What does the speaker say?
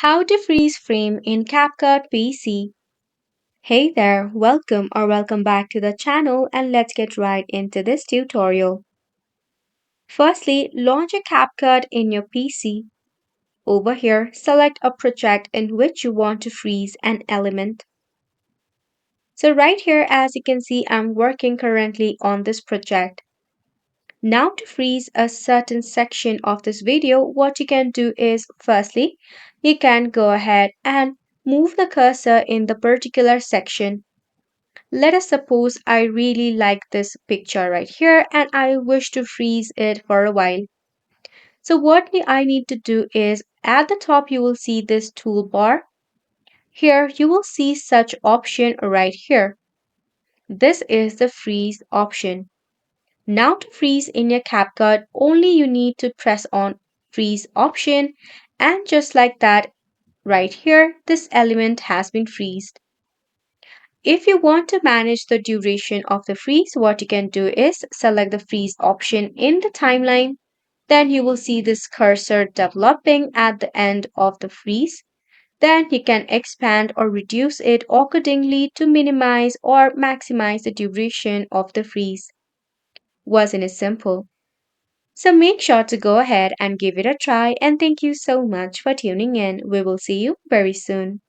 How to freeze frame in CapCut PC. Hey there, welcome back to the channel and let's get right into this tutorial. Firstly, launch a CapCut in your PC. Over here, select a project in which you want to freeze an element. So right here, as you can see, I'm working currently on this project. Now to freeze a certain section of this video, what you can do is firstly, you can go ahead and move the cursor in the particular section. Let us suppose I really like this picture right here and I wish to freeze it for a while. So what I need to do is at the top you will see this toolbar. Here you will see such option right here. This is the freeze option. Now to freeze in your CapCut, only you need to press on freeze option and just like that, right here, this element has been freezed. If you want to manage the duration of the freeze, what you can do is select the freeze option in the timeline. Then you will see this cursor developing at the end of the freeze. Then you can expand or reduce it accordingly to minimize or maximize the duration of the freeze. Wasn't it simple? So make sure to go ahead and give it a try and thank you so much for tuning in. We will see you very soon.